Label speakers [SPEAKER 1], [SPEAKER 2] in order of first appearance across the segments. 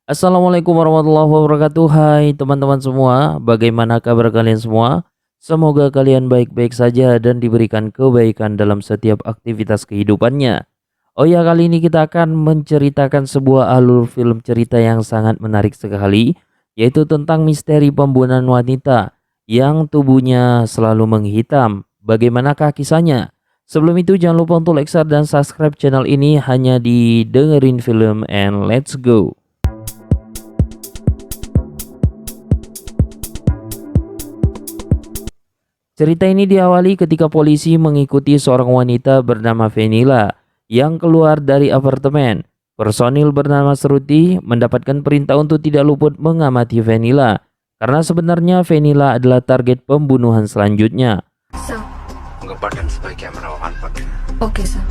[SPEAKER 1] Assalamualaikum warahmatullahi wabarakatuh. Hai teman-teman semua, bagaimana kabar kalian semua? Semoga kalian baik-baik saja dan diberikan kebaikan dalam setiap aktivitas kehidupannya. Oh ya, kali ini kita akan menceritakan sebuah alur film cerita yang sangat menarik sekali, yaitu tentang misteri pembunuhan wanita yang tubuhnya selalu menghitam. Bagaimanakah kisahnya? Sebelum itu jangan lupa untuk like, share, dan subscribe channel ini hanya di dengerin film and let's go. Cerita ini diawali ketika polisi mengikuti seorang wanita bernama Venila yang keluar dari apartemen. Personil bernama Seruti mendapatkan perintah untuk tidak luput mengamati Venila karena sebenarnya Venila adalah target pembunuhan selanjutnya.
[SPEAKER 2] Sir.
[SPEAKER 3] उनका button sebagai kamera on button.
[SPEAKER 2] Okay, sir.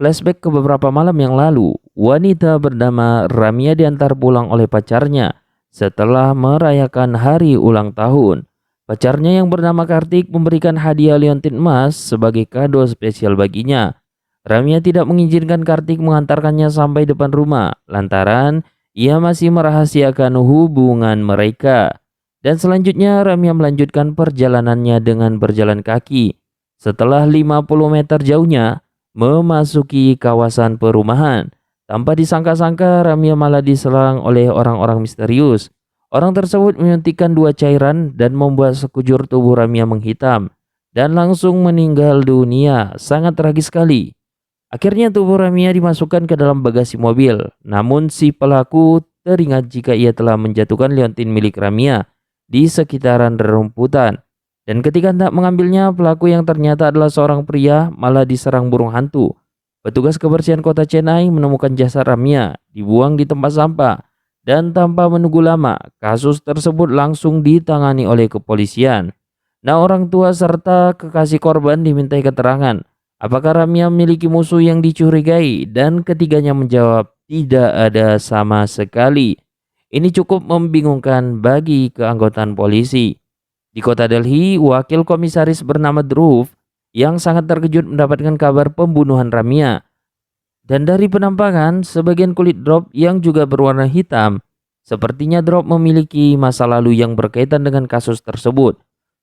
[SPEAKER 1] Flashback ke beberapa malam yang lalu, wanita bernama Ramia diantar pulang oleh pacarnya setelah merayakan hari ulang tahun. Pacarnya yang bernama Kartik memberikan hadiah liontin emas sebagai kado spesial baginya. Ramia tidak mengizinkan Kartik mengantarkannya sampai depan rumah lantaran ia masih merahasiakan hubungan mereka. Dan selanjutnya Ramia melanjutkan perjalanannya dengan berjalan kaki. Setelah 50 meter jauhnya memasuki kawasan perumahan. Tanpa disangka-sangka Ramia malah diserang oleh orang-orang misterius. Orang tersebut menyuntikkan dua cairan dan membuat sekujur tubuh Ramia menghitam dan langsung meninggal dunia. Sangat tragis sekali. Akhirnya tubuh Ramia dimasukkan ke dalam bagasi mobil. Namun si pelaku teringat jika ia telah menjatuhkan liontin milik Ramia di sekitaran rerumputan. Dan ketika hendak mengambilnya, pelaku yang ternyata adalah seorang pria malah diserang burung hantu. Petugas kebersihan kota Chennai menemukan jasad Ramia dibuang di tempat sampah. Dan tanpa menunggu lama, kasus tersebut langsung ditangani oleh kepolisian. Nah, orang tua serta kekasih korban dimintai keterangan. Apakah Ramia memiliki musuh yang dicurigai? Dan ketiganya menjawab tidak ada sama sekali. Ini cukup membingungkan bagi keanggotaan polisi. Di kota Delhi, wakil komisaris bernama Dhruv yang sangat terkejut mendapatkan kabar pembunuhan Ramia. Dan dari penampakan, sebagian kulit Dhruv yang juga berwarna hitam. Sepertinya Dhruv memiliki masa lalu yang berkaitan dengan kasus tersebut.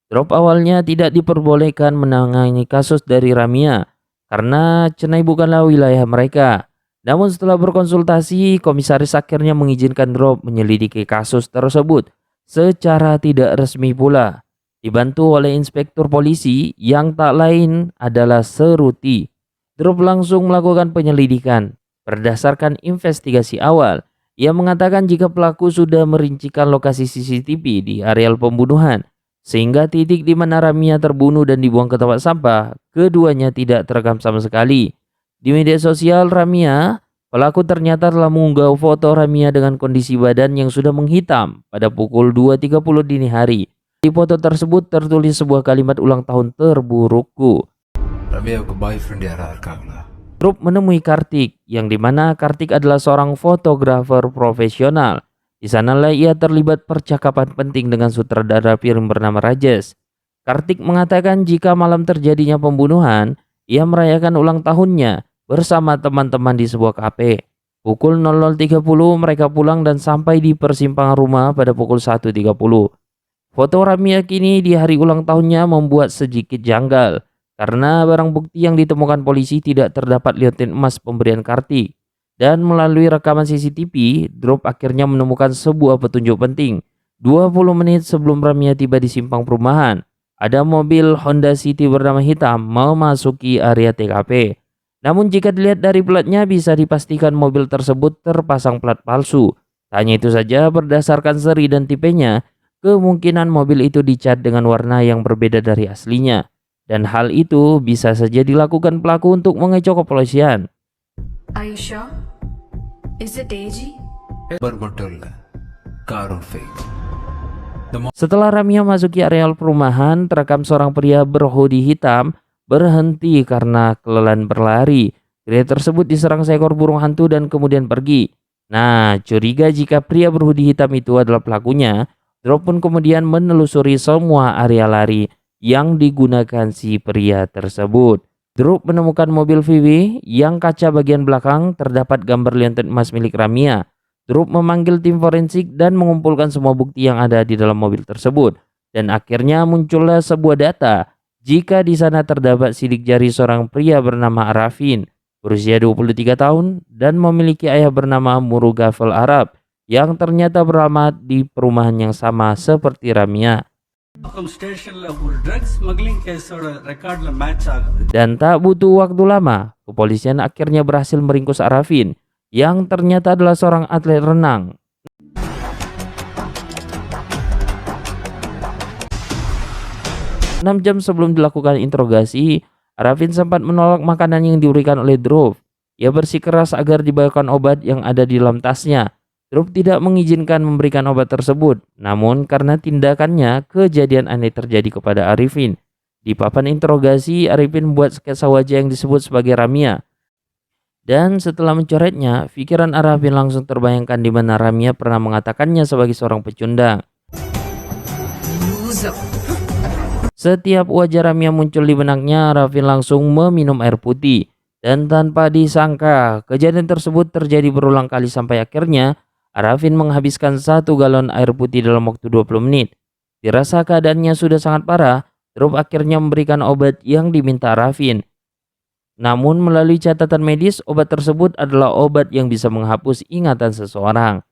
[SPEAKER 1] Dhruv awalnya tidak diperbolehkan menangani kasus dari Ramia karena Chennai bukanlah wilayah mereka. Namun setelah berkonsultasi, komisaris akhirnya mengizinkan Dhruv menyelidiki kasus tersebut secara tidak resmi pula, dibantu oleh inspektur polisi yang tak lain adalah Seruti. Dhruv langsung melakukan penyelidikan. Berdasarkan investigasi awal, ia mengatakan jika pelaku sudah merincikan lokasi CCTV di areal pembunuhan, sehingga titik di mana Ramia terbunuh dan dibuang ke tempat sampah, keduanya tidak terekam sama sekali. Di media sosial Ramia, pelaku ternyata telah mengunggah foto Ramia dengan kondisi badan yang sudah menghitam pada pukul 2.30 dini hari. Di foto tersebut tertulis sebuah kalimat ulang tahun terburukku.
[SPEAKER 3] ரம்யாவுக்கு பாய் ஃப்ரெண்ட் யாரா இருக்காங்களா?
[SPEAKER 1] Dhruv menemui Kartik, yang dimana Kartik adalah seorang fotografer profesional. Di sanalah ia terlibat percakapan penting dengan sutradara film bernama Rajesh. Kartik mengatakan jika malam terjadinya pembunuhan, ia merayakan ulang tahunnya bersama teman-teman di sebuah kafe. Pukul 00.30 mereka pulang dan sampai di persimpangan rumah pada pukul 1.30. Foto Ramia kini di hari ulang tahunnya membuat sedikit janggal karena barang bukti yang ditemukan polisi tidak terdapat liontin emas pemberian Kartik. Dan melalui rekaman CCTV, Dhruv akhirnya menemukan sebuah petunjuk penting. 20 menit sebelum Ramia tiba di simpang perumahan, ada mobil Honda City bernama hitam memasuki area TKP. Namun jika dilihat dari platnya bisa dipastikan mobil tersebut terpasang plat palsu. Tak hanya itu saja, berdasarkan seri dan tipenya, kemungkinan mobil itu dicat dengan warna yang berbeda dari aslinya. Dan hal itu bisa saja dilakukan pelaku untuk mengecoh kepolisian.
[SPEAKER 2] Are you sure? Is it AG?
[SPEAKER 3] Number மட்டும் இல்ல, காரும் fake.
[SPEAKER 1] Setelah Ramia masuki areal perumahan, terekam seorang pria berhoodie hitam berhenti karena kelelahan berlari. Pria tersebut diserang seekor burung hantu dan kemudian pergi. Nah, curiga jika pria berhoodie hitam itu adalah pelakunya, Dhruv pun kemudian menelusuri semua area lari yang digunakan si pria tersebut. Drup menemukan mobil Vivi yang kaca bagian belakang terdapat gambar liontin emas milik Ramia. Drup memanggil tim forensik dan mengumpulkan semua bukti yang ada di dalam mobil tersebut. Dan akhirnya muncullah sebuah data jika di sana terdapat sidik jari seorang pria bernama Arafin, berusia 23 tahun dan memiliki ayah bernama Murugafel Arab yang ternyata beramat di perumahan yang sama seperti Ramia.
[SPEAKER 4] ஸ்டேஷன்ல ஒரு drug smuggling கேஸோட ரெக்கார்ட்ல மேட்ச் ஆகுது.
[SPEAKER 1] Dan tak butuh waktu lama, kepolisian akhirnya berhasil meringkus Arafin yang ternyata adalah seorang atlet renang. Enam jam sebelum dilakukan interogasi, Arafin sempat menolak makanan yang diberikan oleh Drup. Ia bersikeras agar dibawakan obat yang ada di dalam tasnya. Drup tidak mengizinkan memberikan obat tersebut, namun karena tindakannya, kejadian aneh terjadi kepada Arifin. Di papan interogasi, Arifin membuat sketsa wajah yang disebut sebagai Ramia. Dan setelah mencoretnya, pikiran Arifin langsung terbayangkan di mana Ramia pernah mengatakannya sebagai seorang pecundang. Setiap wajah Ramia muncul di benaknya, Arifin langsung meminum air putih. Dan tanpa disangka, kejadian tersebut terjadi berulang kali sampai akhirnya Arifin menghabiskan 1 galon air putih dalam waktu 20 menit. Dirasa keadaannya sudah sangat parah, Drup akhirnya memberikan obat yang diminta Arifin. Namun melalui catatan medis, obat tersebut adalah obat yang bisa menghapus ingatan seseorang.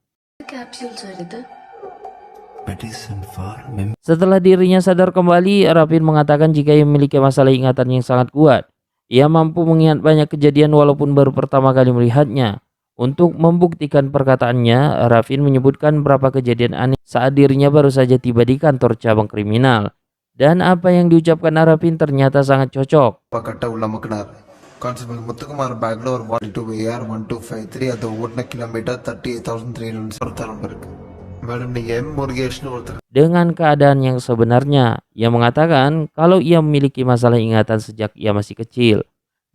[SPEAKER 3] Medicine for memory.
[SPEAKER 1] Setelah dirinya sadar kembali, Arifin mengatakan jika ia memiliki masalah ingatan yang sangat kuat. Ia mampu mengingat banyak kejadian walaupun baru pertama kali melihatnya. Untuk membuktikan perkataannya, Arifin menyebutkan beberapa kejadian aneh saat dirinya baru saja tiba di kantor cabang kriminal. Dan apa yang diucapkan Arifin ternyata sangat cocok.
[SPEAKER 5] కట్ట ఉల్లమ్మకున్నారు కానిస్టేబుల్ ముత్తుకుమార్ బ్యాగ్ లో ஒரு 1253 அது ஓடின கிலோமீட்டர் 38,300 ஒருத்தரம் இருக்கு மேடம் நீங்க எம் முருகேஷ்னு ஒருத்தர்
[SPEAKER 1] Dengan keadaan yang sebenarnya, ia mengatakan kalau ia memiliki masalah ingatan sejak ia masih kecil.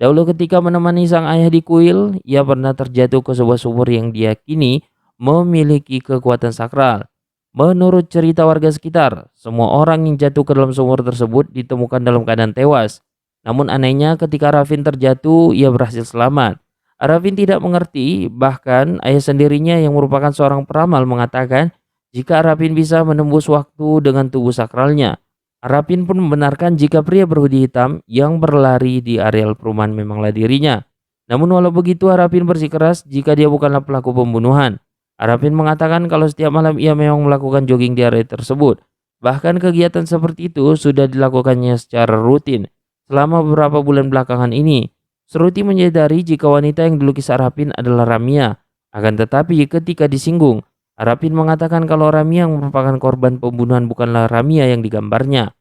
[SPEAKER 1] Dahulu ketika menemani sang ayah di kuil, ia pernah terjatuh ke sebuah sumur yang diyakini memiliki kekuatan sakral. Menurut cerita warga sekitar, semua orang yang jatuh ke dalam sumur tersebut ditemukan dalam keadaan tewas. Namun anehnya ketika Arifin terjatuh, ia berhasil selamat. Arifin tidak mengerti, bahkan ayah sendirinya yang merupakan seorang peramal mengatakan jika Arifin bisa menembus waktu dengan tubuh sakralnya. Arifin pun membenarkan jika pria berhoodie hitam yang berlari di areal perumahan memanglah dirinya. Namun walau begitu, Arifin bersikeras jika dia bukanlah pelaku pembunuhan. Arifin mengatakan kalau setiap malam ia memang melakukan jogging di area tersebut. Bahkan kegiatan seperti itu sudah dilakukannya secara rutin selama beberapa bulan belakangan ini. Seruti menyadari jika wanita yang dilukis Arifin adalah Ramia. Akan tetapi ketika disinggung, Arifin mengatakan kalau Ramia yang merupakan korban pembunuhan bukanlah Ramia yang digambarnya.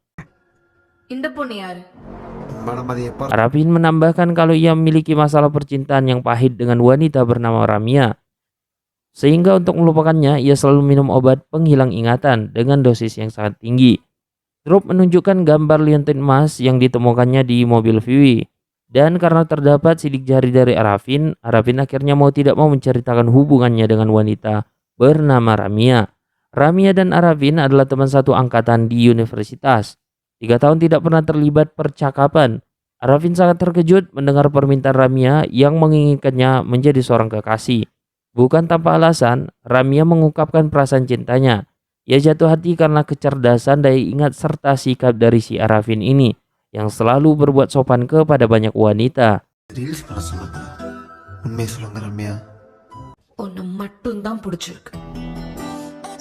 [SPEAKER 2] இந்த பொண்ணு யாரு?
[SPEAKER 5] மேடம் அது எப்ப
[SPEAKER 1] Arifin menambahkan kalau ia memiliki masalah percintaan yang pahit dengan wanita bernama Ramia. Sehingga untuk melupakannya, ia selalu minum obat penghilang ingatan dengan dosis yang sangat tinggi. Drup menunjukkan gambar liontin emas yang ditemukannya di mobil Vivi. Dan karena terdapat sidik jari dari Arifin, Arifin akhirnya mau tidak mau menceritakan hubungannya dengan wanita bernama Ramia. Ramia dan Arifin adalah teman satu angkatan di universitas. 3 tahun tidak pernah terlibat percakapan. Arifin sangat terkejut mendengar permintaan Ramia yang menginginkannya menjadi seorang kekasih. Bukan tanpa alasan, Ramia mengungkapkan perasaan cintanya. Ia jatuh hati karena kecerdasan, daya ingat, serta sikap dari si Arifin ini yang selalu berbuat sopan kepada banyak wanita.
[SPEAKER 5] Reels பண்ண சொல்லுங்க உண்மையை சொல்லுங்க ரம்யா
[SPEAKER 2] உன்னை மட்டும்தான் பிடிச்சிருக்கு.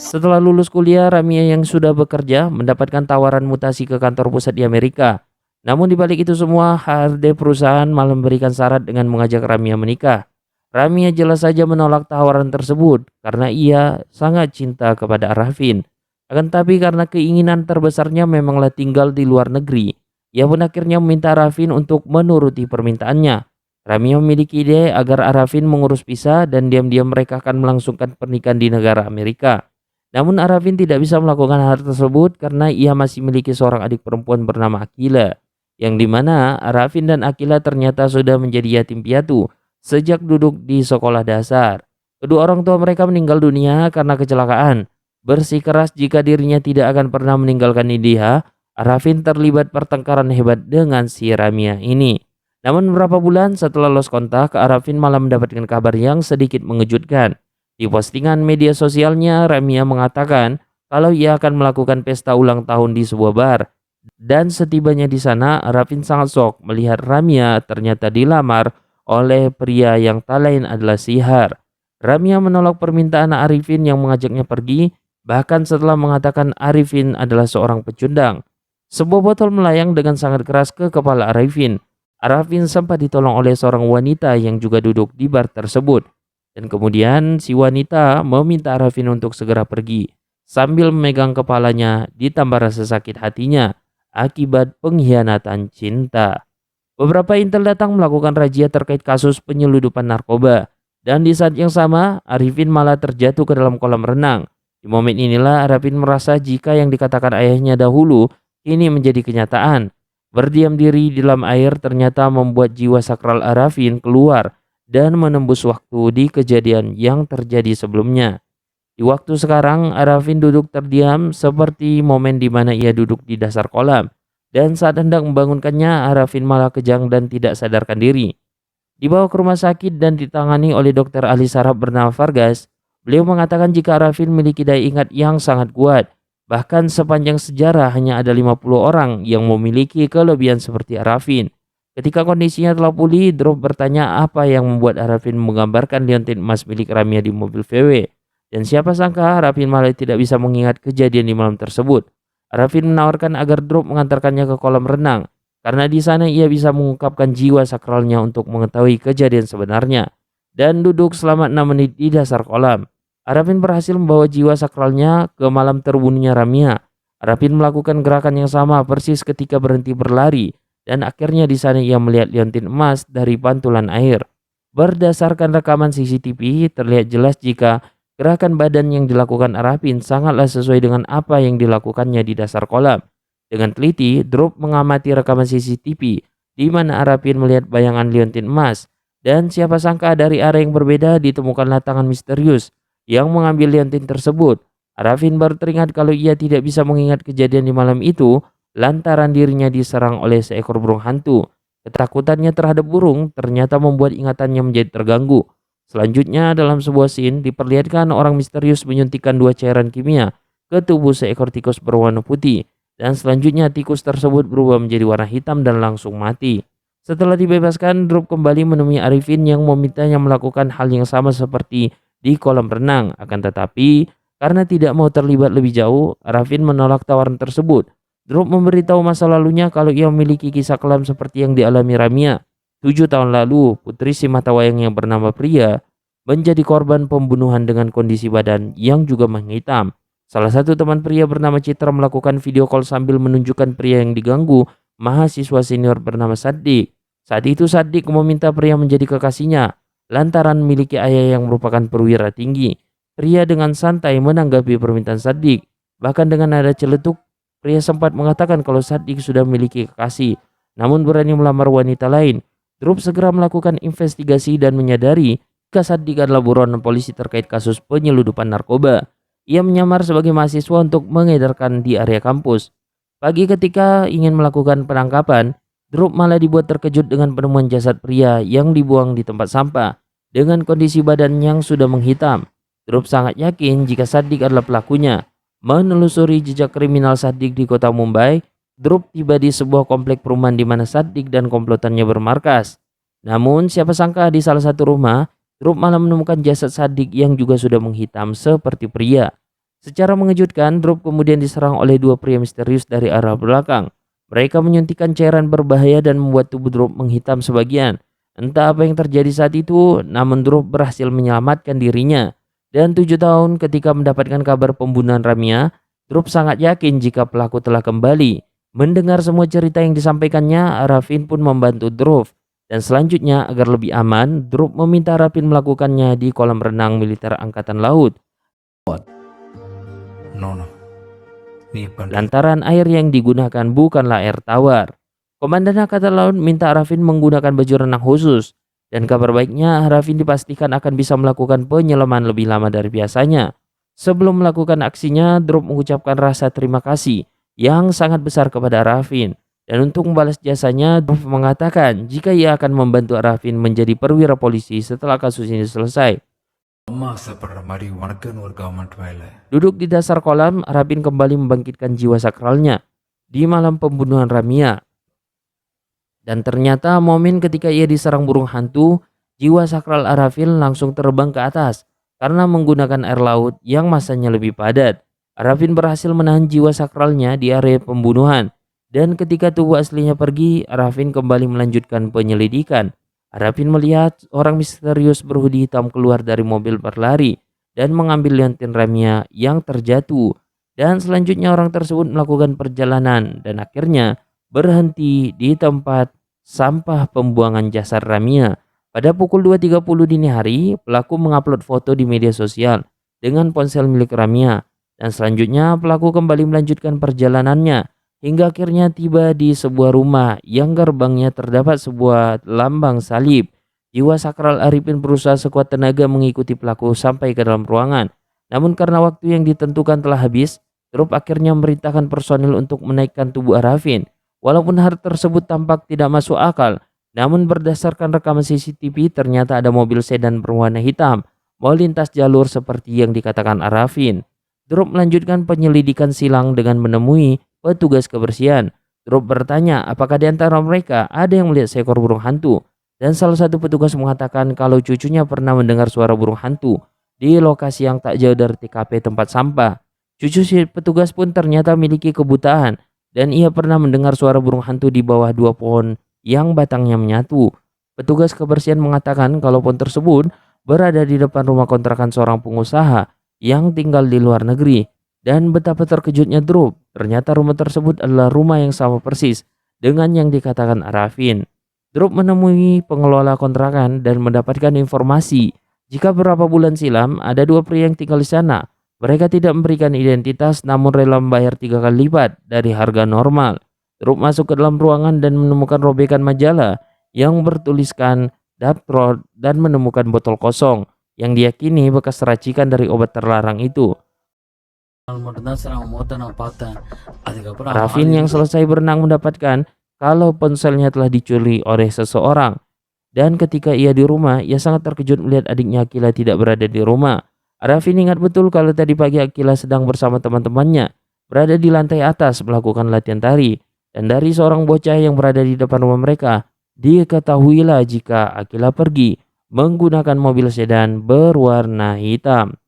[SPEAKER 1] Setelah lulus kuliah, Ramia yang sudah bekerja mendapatkan tawaran mutasi ke kantor pusat di Amerika. Namun dibalik itu semua, HRD perusahaan malah memberikan syarat dengan mengajak Ramia menikah. Ramia jelas saja menolak tawaran tersebut karena ia sangat cinta kepada Arifin. Akan tapi karena keinginan terbesarnya memanglah tinggal di luar negeri, ia pun akhirnya meminta Arifin untuk menuruti permintaannya. Ramia memiliki ide agar Arifin mengurus visa dan diam-diam mereka akan melangsungkan pernikahan di negara Amerika. Namun Arifin tidak bisa melakukan hal tersebut karena ia masih memiliki seorang adik perempuan bernama Akila, yang dimana Arifin dan Akila ternyata sudah menjadi yatim piatu sejak duduk di sekolah dasar. Kedua orang tua mereka meninggal dunia karena kecelakaan. Bersikeras jika dirinya tidak akan pernah meninggalkan India, Arifin terlibat pertengkaran hebat dengan si Ramia ini. Namun beberapa bulan setelah lost kontak, Arafin malah mendapatkan kabar yang sedikit mengejutkan. Di postingan media sosialnya, Ramia mengatakan kalau ia akan melakukan pesta ulang tahun di sebuah bar. Dan setibanya di sana, Arafin sangat shock melihat Ramia ternyata dilamar oleh pria yang tak lain adalah Sihar. Ramia menolak permintaan Arifin yang mengajaknya pergi, bahkan setelah mengatakan Arifin adalah seorang pecundang. Sebuah botol melayang dengan sangat keras ke kepala Arifin. Arafin sempat ditolong oleh seorang wanita yang juga duduk di bar tersebut. Dan kemudian si wanita meminta Arafin untuk segera pergi sambil memegang kepalanya ditambah rasa sakit hatinya akibat pengkhianatan cinta. Beberapa intel datang melakukan razia terkait kasus penyeludupan narkoba. Dan di saat yang sama, Arifin malah terjatuh ke dalam kolam renang. Di momen inilah Arifin merasa jika yang dikatakan ayahnya dahulu kini menjadi kenyataan. Berdiam diri di dalam air ternyata membuat jiwa sakral Arifin keluar dan menembus waktu di kejadian yang terjadi sebelumnya. Di waktu sekarang, Arifin duduk terdiam seperti momen di mana ia duduk di dasar kolam. Dan saat hendak membangunkannya, Arifin malah kejang dan tidak sadarkan diri. Dibawa ke rumah sakit dan ditangani oleh dokter ahli saraf bernama Vargas. Beliau mengatakan jika Arifin memiliki daya ingat yang sangat kuat. Bahkan sepanjang sejarah hanya ada 50 orang yang memiliki kelebihan seperti Arifin. Ketika kondisinya telah pulih, Drop bertanya apa yang membuat Arifin menggambarkan liontin emas milik Ramia di mobil VW. Dan siapa sangka Arifin malah tidak bisa mengingat kejadian di malam tersebut. Arifin menawarkan agar Drop mengantarkannya ke kolam renang, karena di sana ia bisa mengungkapkan jiwa sakralnya untuk mengetahui kejadian sebenarnya. Dan duduk selama 6 menit di dasar kolam. Arifin berhasil membawa jiwa sakralnya ke malam terbunuhnya Ramia. Arifin melakukan gerakan yang sama persis ketika berhenti berlari, dan akhirnya di sana ia melihat liontin emas dari pantulan air. Berdasarkan rekaman CCTV, terlihat jelas jika gerakan badan yang dilakukan Arifin sangatlah sesuai dengan apa yang dilakukannya di dasar kolam. Dengan teliti, Drop mengamati rekaman CCTV di mana Arifin melihat bayangan liontin emas. Dan siapa sangka dari arah yang berbeda ditemukanlah tangan misterius yang mengambil liontin tersebut. Arifin baru teringat kalau ia tidak bisa mengingat kejadian di malam itu lantaran dirinya diserang oleh seekor burung hantu. Ketakutannya terhadap burung ternyata membuat ingatannya menjadi terganggu. Selanjutnya dalam sebuah scene diperlihatkan orang misterius menyuntikkan 2 cairan kimia ke tubuh seekor tikus berwarna putih. Dan selanjutnya tikus tersebut berubah menjadi warna hitam dan langsung mati. Setelah dibebaskan, Drop kembali menemui Arifin yang memintanya melakukan hal yang sama seperti di kolam renang. Akan tetapi, karena tidak mau terlibat lebih jauh, Arifin menolak tawaran tersebut. Drop memberitahu masa lalunya kalau ia memiliki kisah kelam seperti yang dialami Ramia. 7 tahun lalu, putri si mata wayang yang bernama Priya menjadi korban pembunuhan dengan kondisi badan yang juga menghitam. Salah satu teman Priya bernama Citra melakukan video call sambil menunjukkan pria yang diganggu, mahasiswa senior bernama Saddiq. Saat itu Saddiq meminta Priya menjadi kekasihnya lantaran memiliki ayah yang merupakan perwira tinggi. Priya dengan santai menanggapi permintaan Saddiq. Bahkan dengan nada celetuk, Priya sempat mengatakan kalau Saddiq sudah memiliki kekasih, namun berani melamar wanita lain. Drop segera melakukan investigasi dan menyadari jika Saddiq adalah buronan polisi terkait kasus penyeludupan narkoba. Ia menyamar sebagai mahasiswa untuk mengedarkan di area kampus. Pagi ketika ingin melakukan penangkapan, Drop malah dibuat terkejut dengan penemuan jasad pria yang dibuang di tempat sampah dengan kondisi badan yang sudah menghitam. Drop sangat yakin jika Saddiq adalah pelakunya. Menelusuri jejak kriminal Saddiq di kota Mumbai, Drop tiba di sebuah komplek perumahan di mana Saddiq dan komplotannya bermarkas. Namun siapa sangka di salah satu rumah, Drop malah menemukan jasad Saddiq yang juga sudah menghitam seperti pria. Secara mengejutkan, Drop kemudian diserang oleh 2 pria misterius dari arah belakang. Mereka menyuntikkan cairan berbahaya dan membuat tubuh Drop menghitam sebagian. Entah apa yang terjadi saat itu, namun Drop berhasil menyelamatkan dirinya. Dan 7 tahun ketika mendapatkan kabar pembunuhan Ramia, Drop sangat yakin jika pelaku telah kembali. Mendengar semua cerita yang disampaikannya, Arifin pun membantu Drop. Dan selanjutnya agar lebih aman, Drop meminta Arifin melakukannya di kolam renang militer Angkatan Laut.
[SPEAKER 3] No. Ni pan.
[SPEAKER 1] Lantaran air yang digunakan bukanlah air tawar. Komandan Angkatan Laut minta Arifin menggunakan baju renang khusus. Dan kabar baiknya, Arifin dipastikan akan bisa melakukan penyelaman lebih lama dari biasanya. Sebelum melakukan aksinya, Drop mengucapkan rasa terima kasih yang sangat besar kepada Arifin. Dan untuk membalas jasanya, Dov mengatakan jika ia akan membantu Arafin menjadi perwira polisi setelah kasus ini selesai.
[SPEAKER 3] அம்மா ஆசைப்படுற மாதிரி உனக்குன்னு ஒரு கவர்மெண்ட் வேலை.
[SPEAKER 1] Duduk di dasar kolam, Arafin kembali membangkitkan jiwa sakralnya di malam pembunuhan Ramia. Dan ternyata momen ketika ia diserang burung hantu, jiwa sakral Arafin langsung terbang ke atas karena menggunakan air laut yang masanya lebih padat. Arafin berhasil menahan jiwa sakralnya di area pembunuhan. Dan ketika tubuh aslinya pergi, Arafin kembali melanjutkan penyelidikan. Arafin melihat orang misterius berhoodie hitam keluar dari mobil berlari dan mengambil liontin Ramia yang terjatuh. Dan selanjutnya orang tersebut melakukan perjalanan dan akhirnya berhenti di tempat sampah pembuangan jasad Ramia. Pada pukul 2.30 dini hari, pelaku mengupload foto di media sosial dengan ponsel milik Ramia. Dan selanjutnya pelaku kembali melanjutkan perjalanannya hingga akhirnya tiba di sebuah rumah yang gerbangnya terdapat sebuah lambang salib. Jiwa sakral Arifin berusaha sekuat tenaga mengikuti pelaku sampai ke dalam ruangan. Namun karena waktu yang ditentukan telah habis, Drup akhirnya memerintahkan personil untuk menaikkan tubuh Arifin. Walaupun hal tersebut tampak tidak masuk akal, namun berdasarkan rekaman CCTV ternyata ada mobil sedan berwarna hitam melintas jalur seperti yang dikatakan Arifin. Drup melanjutkan penyelidikan silang dengan menemui petugas kebersihan. Drup bertanya apakah di antara mereka ada yang melihat seekor burung hantu. Dan salah satu petugas mengatakan kalau cucunya pernah mendengar suara burung hantu di lokasi yang tak jauh dari TKP tempat sampah. Cucu si petugas pun ternyata memiliki kebutaan dan ia pernah mendengar suara burung hantu di bawah dua pohon yang batangnya menyatu. Petugas kebersihan mengatakan kalau pohon tersebut berada di depan rumah kontrakan seorang pengusaha yang tinggal di luar negeri. Dan betapa terkejutnya Drup, ternyata rumah tersebut adalah rumah yang sama persis dengan yang dikatakan Arifin. Drup menemui pengelola kontrakan dan mendapatkan informasi jika beberapa bulan silam ada dua pria yang tinggal di sana. Mereka tidak memberikan identitas namun rela membayar 3 kali lipat dari harga normal. Drup masuk ke dalam ruangan dan menemukan robekan majalah yang bertuliskan Daptrol dan menemukan botol kosong yang diyakini bekas racikan dari obat terlarang itu. Arifin yang selesai berenang mendapatkan kalau ponselnya telah dicuri oleh seseorang. Dan ketika ia di rumah, ia sangat terkejut melihat adiknya Akila tidak berada di rumah. Arifin ingat betul kalau tadi pagi Akila sedang bersama teman-temannya berada di lantai atas melakukan latihan tari. Dan dari seorang bocah yang berada di depan rumah mereka, diketahuilah jika Akila pergi menggunakan mobil sedan berwarna hitam.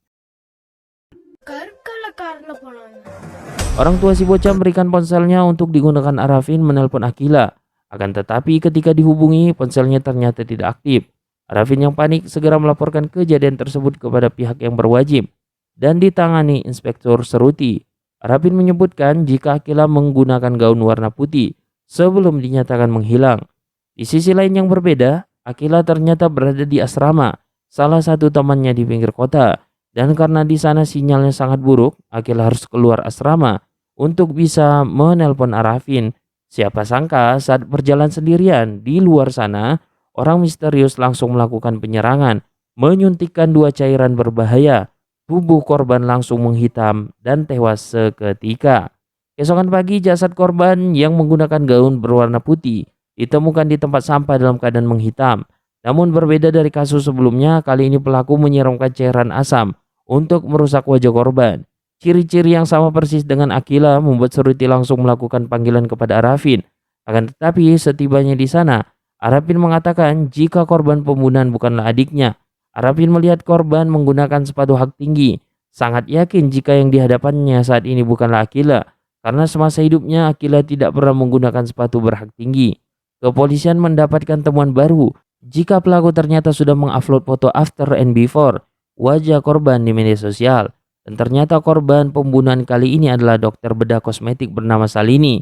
[SPEAKER 1] Orang tua si bocah memberikan ponselnya untuk digunakan Arifin menelpon Akila. Akan tetapi ketika dihubungi, ponselnya ternyata tidak aktif. Arifin yang panik segera melaporkan kejadian tersebut kepada pihak yang berwajib dan ditangani Inspektur Seruti. Arifin menyebutkan jika Akila menggunakan gaun warna putih sebelum dinyatakan menghilang. Di sisi lain yang berbeda, Akila ternyata berada di asrama salah satu temannya di pinggir kota. Dan karena di sana sinyalnya sangat buruk, Akila harus keluar asrama untuk bisa menelpon Arifin. Siapa sangka saat berjalan sendirian di luar sana, orang misterius langsung melakukan penyerangan, menyuntikkan 2 cairan berbahaya. Tubuh korban langsung menghitam dan tewas seketika. Keesokan pagi jasad korban yang menggunakan gaun berwarna putih ditemukan di tempat sampah dalam keadaan menghitam. Namun berbeda dari kasus sebelumnya, kali ini pelaku menyiramkan cairan asam untuk merusak wajah korban. Ciri-ciri yang sama persis dengan Akila membuat Seruti langsung melakukan panggilan kepada Arifin. Akan tetapi setibanya di sana, Arifin mengatakan jika korban pembunuhan bukanlah adiknya. Arifin melihat korban menggunakan sepatu hak tinggi. Sangat yakin jika yang dihadapannya saat ini bukanlah Akila, karena semasa hidupnya Akila tidak pernah menggunakan sepatu berhak tinggi. Kepolisian mendapatkan temuan baru jika pelaku ternyata sudah mengupload foto after and before wajah korban di media sosial. Dan ternyata korban pembunuhan kali ini adalah dokter bedah kosmetik bernama Salini.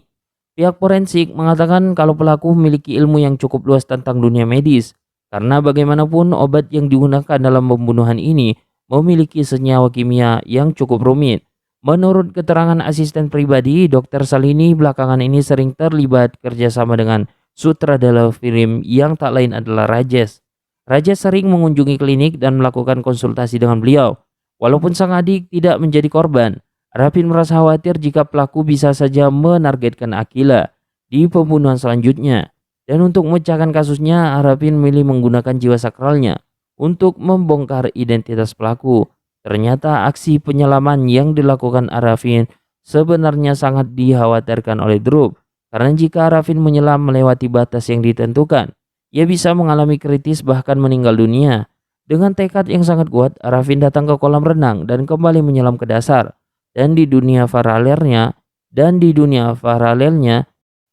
[SPEAKER 1] Pihak forensik mengatakan kalau pelaku memiliki ilmu yang cukup luas tentang dunia medis. Karena bagaimanapun obat yang digunakan dalam pembunuhan ini memiliki senyawa kimia yang cukup rumit. Menurut keterangan asisten pribadi, Dokter Salini belakangan ini sering terlibat kerjasama dengan sutradara film yang tak lain adalah Rajesh. Rajesh sering mengunjungi klinik dan melakukan konsultasi dengan beliau. Walaupun sang adik tidak menjadi korban, Arifin merasa khawatir jika pelaku bisa saja menargetkan Akila. di pembunuhan selanjutnya. Dan untuk memecahkan kasusnya, Arafin memilih menggunakan jiwa sakralnya untuk membongkar identitas pelaku. Ternyata aksi penyelaman yang dilakukan Arafin sebenarnya sangat dikhawatirkan oleh Drup. Karena jika Arafin menyelam melewati batas yang ditentukan, ia bisa mengalami kritis bahkan meninggal dunia. Dengan tekad yang sangat kuat, Arafin datang ke kolam renang dan kembali menyelam ke dasar. Dan di dunia paralelnya,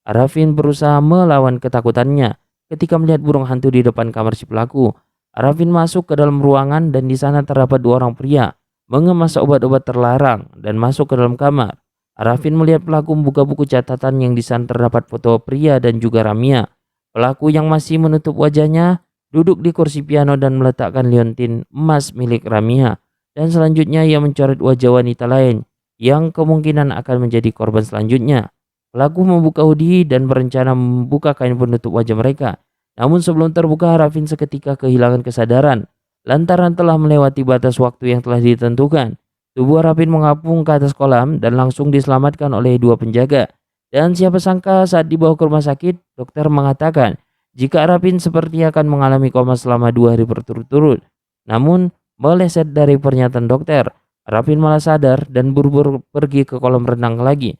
[SPEAKER 1] Arafin berusaha melawan ketakutannya. Ketika melihat burung hantu di depan kamar si pelaku, Arafin masuk ke dalam ruangan dan di sana terdapat dua orang pria mengemas obat-obat terlarang dan masuk ke dalam kamar. Arafin melihat pelaku membuka buku catatan yang di sana terdapat foto pria dan juga Ramia. Pelaku yang masih menutup wajahnya duduk di kursi piano dan meletakkan liontin emas milik Ramia. Dan selanjutnya ia mencoret wajah wanita lain yang kemungkinan akan menjadi korban selanjutnya. Pelaku membuka hoodie dan berencana membuka kain penutup wajah mereka. Namun sebelum terbuka, Arafin seketika kehilangan kesadaran lantaran telah melewati batas waktu yang telah ditentukan. Tubuh Arafin mengapung ke atas kolam dan langsung diselamatkan oleh dua penjaga. Dan siapa sangka saat dibawa ke rumah sakit, dokter mengatakan jika Arafin seperti akan mengalami koma selama 2 hari berturut-turut. Namun meleset dari pernyataan dokter, Arafin malah sadar dan buru-buru pergi ke kolam renang lagi.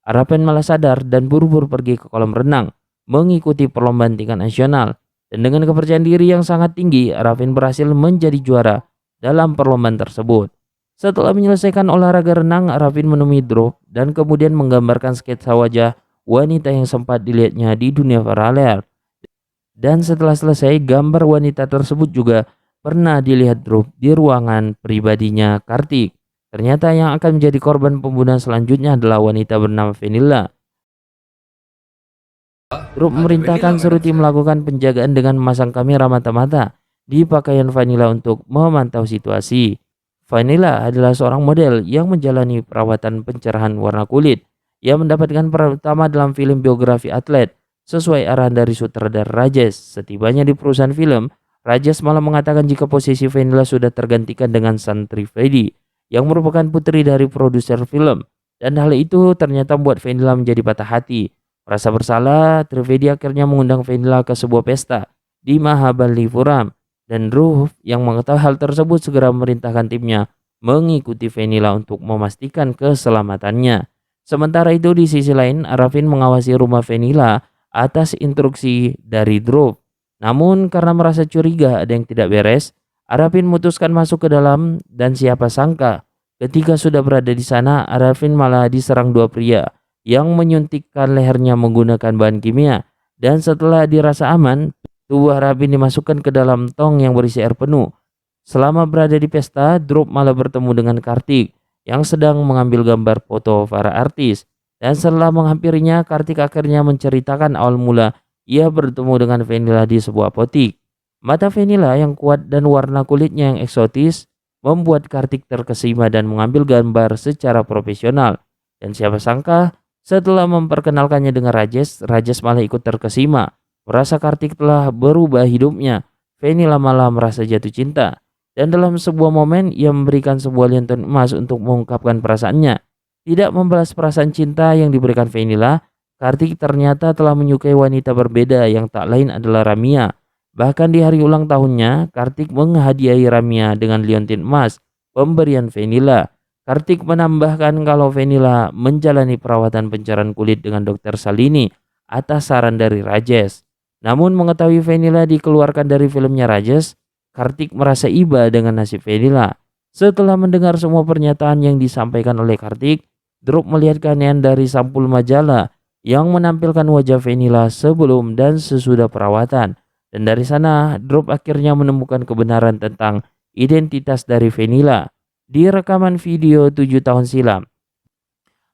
[SPEAKER 1] Arafin malah sadar dan buru-buru pergi ke kolam renang mengikuti perlombaan tingkat nasional. Dan dengan kepercayaan diri yang sangat tinggi, Arafin berhasil menjadi juara dalam perlombaan tersebut. Setelah menyelesaikan olahraga renang, Arafin menemui Drup dan kemudian menggambarkan sketsa wajah wanita yang sempat dilihatnya di dunia paralel. Dan setelah selesai, gambar wanita tersebut juga pernah dilihat Drup di ruangan pribadinya Kartik. Ternyata yang akan menjadi korban pembunuhan selanjutnya adalah wanita bernama Vanilla. Drup memerintahkan Suruti melakukan penjagaan dengan memasang kamera mata-mata di pakaian Vanilla untuk memantau situasi. Vanilla adalah seorang model yang menjalani perawatan pencerahan warna kulit. Ia mendapatkan peran utama dalam film biografi atlet sesuai arahan dari sutradara Rajesh. Setibanya di perusahaan film, Rajesh malah mengatakan jika posisi Vanilla sudah tergantikan dengan Santri Fedi yang merupakan putri dari produser film. Dan hal itu ternyata membuat Vanilla menjadi patah hati. Merasa bersalah, Trivedi akhirnya mengundang Vanilla ke sebuah pesta di Mahabalipuram. Dan Dhruv yang mengetahui hal tersebut segera memerintahkan timnya mengikuti Vanilla untuk memastikan keselamatannya. Sementara itu di sisi lain, Arafin mengawasi rumah Vanilla atas instruksi dari Dhruv. Namun karena merasa curiga ada yang tidak beres, Arafin memutuskan masuk ke dalam dan siapa sangka ketika sudah berada di sana, Arafin malah diserang dua pria yang menyuntikkan lehernya menggunakan bahan kimia. Dan setelah dirasa aman, tubuh Arafin dimasukkan ke dalam tong yang berisi air penuh. Selama berada di pesta, Dhruv malah bertemu dengan Kartik yang sedang mengambil gambar foto para artis. Dan setelah menghampirinya, Kartik akhirnya menceritakan awal mula ia bertemu dengan Vanilla di sebuah apotik. Mata Vanilla yang kuat dan warna kulitnya yang eksotis membuat Kartik terkesima dan mengambil gambar secara profesional. Dan siapa sangka setelah memperkenalkannya dengan Rajesh, Rajesh malah ikut terkesima. Merasa Kartik telah berubah hidupnya, Vanilla malah merasa jatuh cinta. Dan dalam sebuah momen ia memberikan sebuah liontin emas untuk mengungkapkan perasaannya. Tidak membalas perasaan cinta yang diberikan Vanilla, Kartik ternyata telah menyukai wanita berbeda yang tak lain adalah Ramia. Bahkan di hari ulang tahunnya, Kartik menghadiahi Ramia dengan liontin emas pemberian Vanilla. Kartik menambahkan kalau Vanilla menjalani perawatan pencerahan kulit dengan Dr. Salini atas saran dari Rajesh. Namun mengetahui Vanilla dikeluarkan dari filmnya Rajesh, Kartik merasa iba dengan nasib Vanilla. Setelah mendengar semua pernyataan yang disampaikan oleh Kartik, Dhruv melihat keanehan dari sampul majalah yang menampilkan wajah Vanilla sebelum dan sesudah perawatan. Dan dari sana, Dhruv akhirnya menemukan kebenaran tentang identitas dari Vanilla. Di rekaman video 7 tahun silam,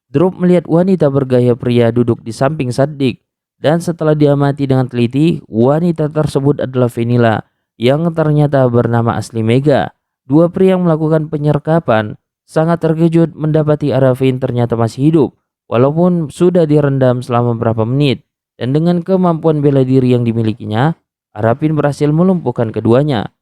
[SPEAKER 1] Dhruv melihat wanita bergaya pria duduk di samping Saddik. Dan setelah diamati dengan teliti, wanita tersebut adalah Vanilla yang ternyata bernama asli Mega. Dua pria yang melakukan penyergapan sangat terkejut mendapati Arafin ternyata masih hidup walaupun sudah direndam selama beberapa menit. Dan dengan kemampuan bela diri yang dimilikinya, Arafin berhasil melumpuhkan keduanya.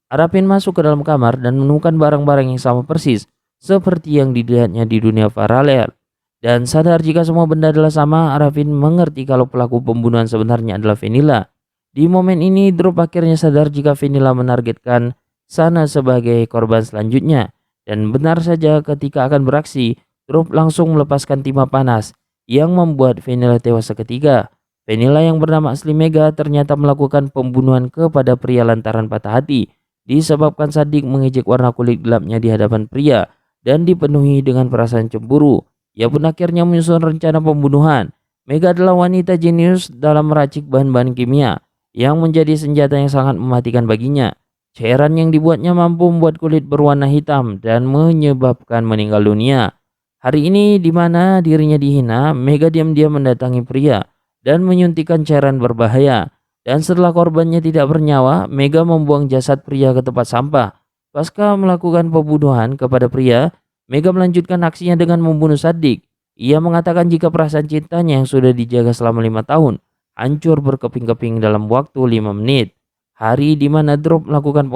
[SPEAKER 1] Arafin masuk ke dalam kamar dan menemukan barang-barang yang sama persis seperti yang dilihatnya di dunia paralel. Dan sadar jika semua benda adalah sama, Arafin mengerti kalau pelaku pembunuhan sebenarnya adalah Vanilla. Di momen ini, Drop akhirnya sadar jika Vanilla menargetkan Sana sebagai korban selanjutnya. Dan benar saja ketika akan beraksi, Drop langsung melepaskan timah panas yang membuat Vanilla tewas seketika. Vanilla yang bernama asli Mega ternyata melakukan pembunuhan kepada pria lantaran patah hati, disebabkan Sadik mengejek warna kulit gelapnya di hadapan pria dan dipenuhi dengan perasaan cemburu. Ia pun akhirnya menyusun rencana pembunuhan. Mega adalah wanita jenius dalam meracik bahan-bahan kimia yang menjadi senjata yang sangat mematikan baginya. Cairan yang dibuatnya mampu membuat kulit berwarna hitam dan menyebabkan meninggal dunia. Hari ini di mana dirinya dihina, Mega diam-diam mendatangi pria dan menyuntikkan cairan berbahaya. Dan setelah korbannya tidak bernyawa, Mega membuang jasad pria ke tempat sampah. Pasca melakukan pembunuhan kepada pria, Mega melanjutkan aksinya dengan membunuh Sadik. Ia mengatakan jika perasaan cintanya yang sudah dijaga selama 5 tahun hancur berkeping-keping dalam waktu 5 menit. Hari di mana Drop melakukan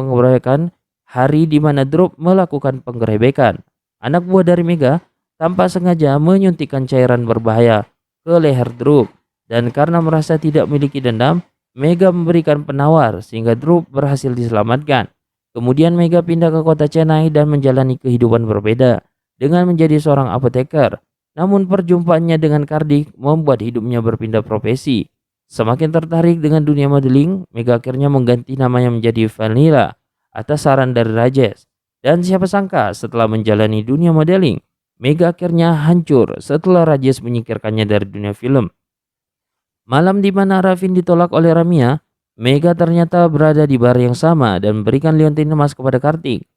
[SPEAKER 1] penggerebekan. Anak buah dari Mega tanpa sengaja menyuntikkan cairan berbahaya ke leher Drop. Dan karena merasa tidak memiliki dendam, Mega memberikan penawar sehingga Drop berhasil diselamatkan. Kemudian Mega pindah ke kota Chennai dan menjalani kehidupan berbeda dengan menjadi seorang apoteker. Namun perjumpaannya dengan Kardik membuat hidupnya berpindah profesi. Semakin tertarik dengan dunia modeling, Mega akhirnya mengganti namanya menjadi Vanilla atas saran dari Rajesh. Dan siapa sangka setelah menjalani dunia modeling, Mega akhirnya hancur setelah Rajesh menyingkirkannya dari dunia film. Malam di mana Arafin ditolak oleh Ramia, Mega ternyata berada di bar yang sama dan memberikan liontin emas kepada Kartik.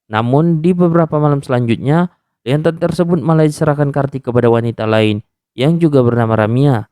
[SPEAKER 1] Namun di beberapa malam selanjutnya, liontin tersebut malah diserahkan Kartik kepada wanita lain yang juga bernama Ramia.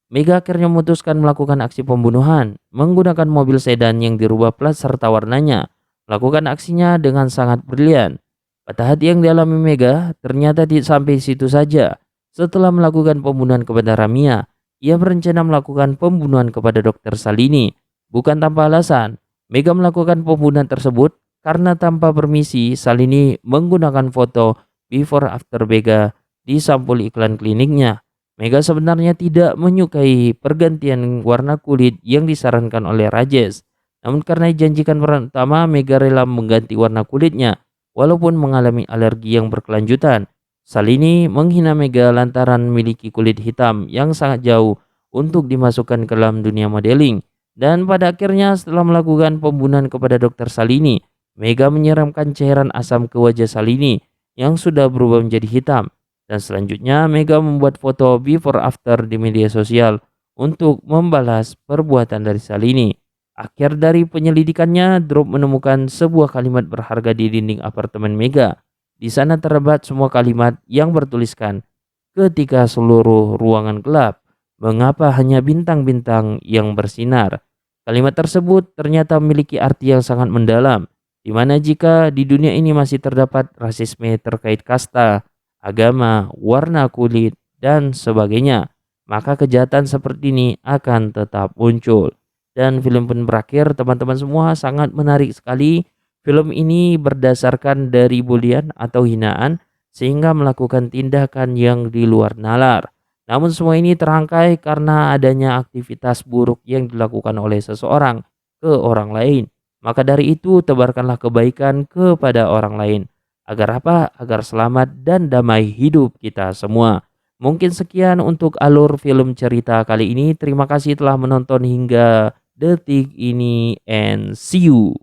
[SPEAKER 1] Mega akhirnya memutuskan melakukan aksi pembunuhan menggunakan mobil sedan yang dirubah plat serta warnanya. Melakukan aksinya dengan sangat brilian. Patah hati yang dialami Mega ternyata sampai situ saja. Setelah melakukan pembunuhan kepada Ramia, ia berencana melakukan pembunuhan kepada Dr. Salini. Bukan tanpa alasan, Mega melakukan pembunuhan tersebut karena tanpa permisi Salini menggunakan foto before after Mega di sampul iklan kliniknya. Mega sebenarnya tidak menyukai pergantian warna kulit yang disarankan oleh Rajesh. Namun karena dijanjikan pertama, Mega rela mengganti warna kulitnya walaupun mengalami alergi yang berkelanjutan. Salini menghina Mega lantaran memiliki kulit hitam yang sangat jauh untuk dimasukkan ke dalam dunia modeling. Dan pada akhirnya setelah melakukan pembunuhan kepada Dr. Salini, Mega menyiramkan cairan asam ke wajah Salini yang sudah berubah menjadi hitam. Dan selanjutnya Mega membuat foto before after di media sosial untuk membalas perbuatan dari Salini. Akhir dari penyelidikannya, Drop menemukan sebuah kalimat berharga di dinding apartemen Mega. Di sana terdapat semua kalimat yang bertuliskan, ketika seluruh ruangan gelap, mengapa hanya bintang-bintang yang bersinar? Kalimat tersebut ternyata memiliki arti yang sangat mendalam, di mana jika di dunia ini masih terdapat rasisme terkait kasta, agama, warna kulit, dan sebagainya, maka kejahatan seperti ini akan tetap muncul. Dan film pun berakhir, teman-teman semua, sangat menarik sekali. Film ini berdasarkan dari bulian atau hinaan sehingga melakukan tindakan yang di luar nalar. Namun semua ini terangkai karena adanya aktivitas buruk yang dilakukan oleh seseorang ke orang lain. Maka dari itu tebarkanlah kebaikan kepada orang lain. Agar apa? Agar selamat dan damai hidup kita semua. Mungkin sekian untuk alur film cerita kali ini. Terima kasih telah menonton hingga detik ini and see you.